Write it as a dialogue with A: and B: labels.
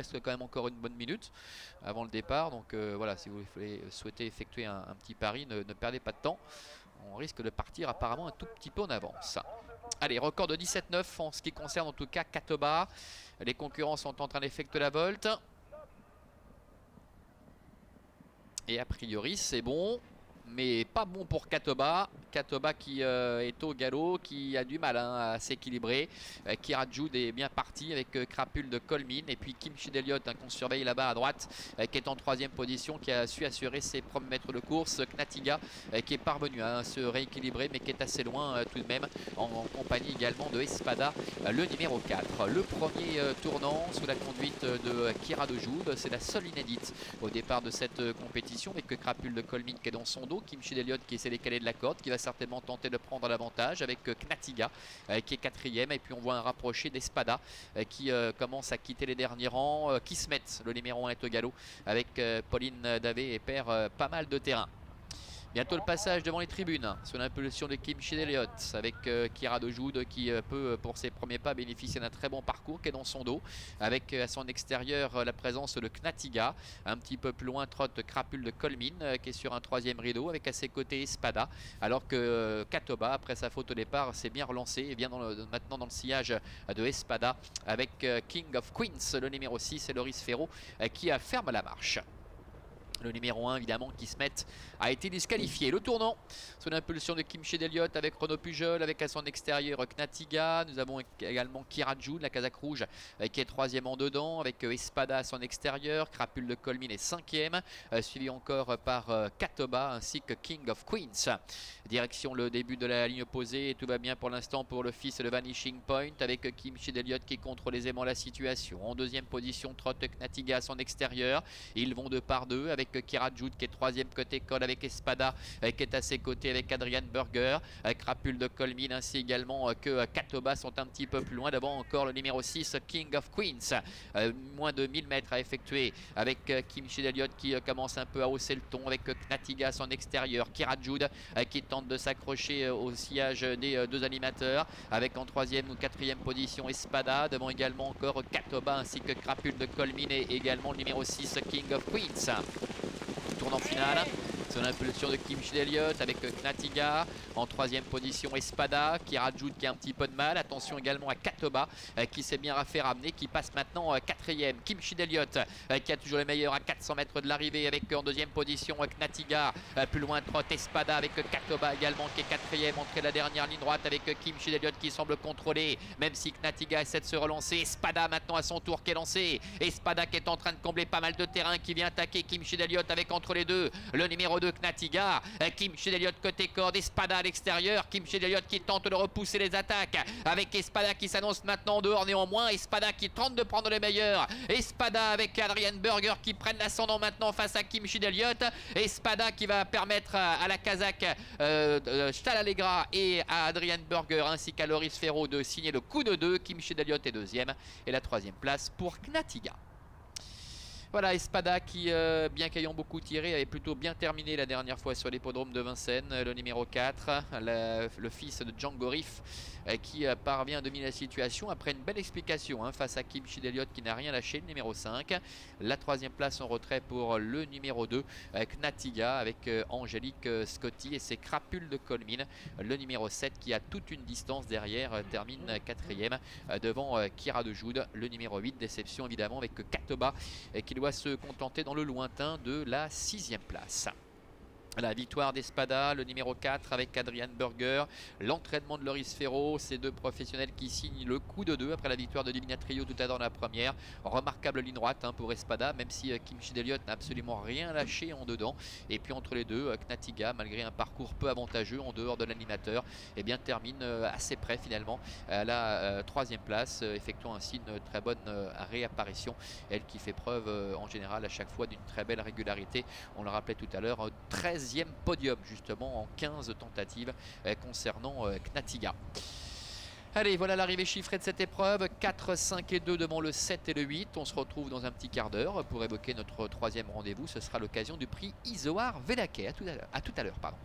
A: reste quand même encore une bonne minute avant le départ. Donc voilà, si vous souhaitez effectuer un petit pari, ne perdez pas de temps. On risque de partir apparemment un tout petit peu en avance. Allez, record de 17,9 en ce qui concerne en tout cas Katoba. Les concurrents sont en train d'effectuer la volte. Et a priori c'est bon, mais pas bon pour Katoba. Katoba qui est au galop, qui a du mal à s'équilibrer. Kira Jude est bien parti avec Crapule de Colmine. Et puis Kim Chideliot qu'on surveille là-bas à droite, qui est en 3e position, qui a su assurer ses premiers mètres de course. Knatiga qui est parvenu à se rééquilibrer, mais qui est assez loin tout de même, en compagnie également de Espada, le numéro 4. Le premier tournant sous la conduite de Kira de Jude, c'est la seule inédite au départ de cette compétition, avec Crapule de Colmine qui est dans son dos, Kim Chideliot qui s'est décalé de la corde, qui va certainement tenter de prendre l'avantage avec Knatiga qui est 4e, et puis on voit un rapproché d'Espada qui commence à quitter les derniers rangs. Kismet, le numéro 1, est au galop avec Pauline Davé et perd pas mal de terrain. Bientôt le passage devant les tribunes sous l'impulsion de Kim Chideliot avec Kira de Jude qui peut pour ses premiers pas bénéficier d'un très bon parcours, qui est dans son dos, avec à son extérieur la présence de Knatiga. Un petit peu plus loin trotte Crapule de Colmine qui est sur un 3e rideau avec à ses côtés Espada, alors que Katoba, après sa faute au départ, s'est bien relancé et vient maintenant dans le sillage de Espada avec King of Queens, le numéro 6, et Loris Ferro qui ferme la marche. Le numéro 1 évidemment qui se met a été disqualifié. Le tournant sous l'impulsion de Kim Chideliot avec Renaud Pujol, avec à son extérieur Knatiga. Nous avons également Kira Jude, la casaque rouge, qui est 3e en dedans, avec Espada à son extérieur. Crapule de Colmine est 5e, suivi encore par Katoba ainsi que King of Queens. Direction le début de la ligne opposée, et tout va bien pour l'instant pour le fils de Vanishing Point, avec Kim Chideliot qui contrôle aisément la situation. En 2e position trotte Knatiga à son extérieur. Ils vont 2 par 2 avec Kira Jude qui est 3e côté col, avec Espada qui est à ses côtés avec Adrian Burger. Crapule de Colmine ainsi également que Katoba sont un petit peu plus loin. Devant encore le numéro 6, King of Queens. Moins de 1000 mètres à effectuer avec Kim Chideliot qui commence un peu à hausser le ton, avec Knatiga à son extérieur. Kira Jude qui tente de s'accrocher au sillage des 2 animateurs, avec en 3e ou 4e position Espada. Devant également encore Katoba ainsi que Crapule de Colmine et également le numéro 6, King of Queens. Tournant final sous l'impulsion de Kim Chideliot avec Knatiga. En 3e position Espada, qui rajoute qui a un petit peu de mal. Attention également à Katoba qui s'est bien fait ramener, qui passe maintenant 4e. Kim Chideliot qui a toujours les meilleurs à 400 mètres de l'arrivée, avec en 2e position Knatiga. Plus loin trotte Espada avec Katoba également qui est 4e. Entrée de la dernière ligne droite avec Kim Chideliot qui semble contrôler, même si Knatiga essaie de se relancer. Espada maintenant à son tour qui est lancé. Espada qui est en train de combler pas mal de terrain, qui vient attaquer Kim Chideliot avec entre les deux le numéro 2 Knatiga. Kim Chideliot côté corde, Espada à l'extérieur. Kim Chideliot qui tente de repousser les attaques avec Espada qui s'annonce maintenant en dehors néanmoins. Espada qui tente de prendre les meilleurs. Espada avec Adrian Burger qui prennent l'ascendant maintenant face à Kim Chideliot. Espada qui va permettre à la Kazakh Stal Allegra et à Adrian Burger ainsi qu'à Loris Ferro de signer le coup de 2. Kim Chideliot est 2e et la 3e place pour Knatiga. Voilà, Espada qui, bien qu'ayant beaucoup tiré, avait plutôt bien terminé la dernière fois sur l'hippodrome de Vincennes. Le numéro 4, le fils de Django Riff, qui parvient à dominer la situation après une belle explication face à Kim Chideliot qui n'a rien lâché, le numéro 5. La 3e place en retrait pour le numéro 2, Knatiga, avec Angélique Scotti et ses Crapules de Colmine. Le numéro 7 qui a toute une distance derrière, termine 4e devant Kira de Jude. Le numéro 8, déception évidemment avec Katoba qui doit se contenter dans le lointain de la 6e place. La victoire d'Espada, le numéro 4 avec Adrian Burger, l'entraînement de Loris Ferro, ces 2 professionnels qui signent le coup de 2 après la victoire de Divina Trio tout à l'heure dans la première. Remarquable ligne droite pour Espada, même si Kim Chideliot n'a absolument rien lâché en dedans. Et puis entre les deux, Knatiga, malgré un parcours peu avantageux en dehors de l'animateur, termine assez près finalement à la 3e place, effectuant ainsi une très bonne réapparition. Elle qui fait preuve en général à chaque fois d'une très belle régularité. On le rappelait tout à l'heure, 13e podium justement en 15 tentatives concernant Knatiga. Allez, voilà l'arrivée chiffrée de cette épreuve. 4, 5 et 2 devant le 7 et le 8. On se retrouve dans un petit quart d'heure pour évoquer notre 3e rendez-vous. Ce sera l'occasion du prix Isoar Vélaquet. À tout à l'heure, pardon.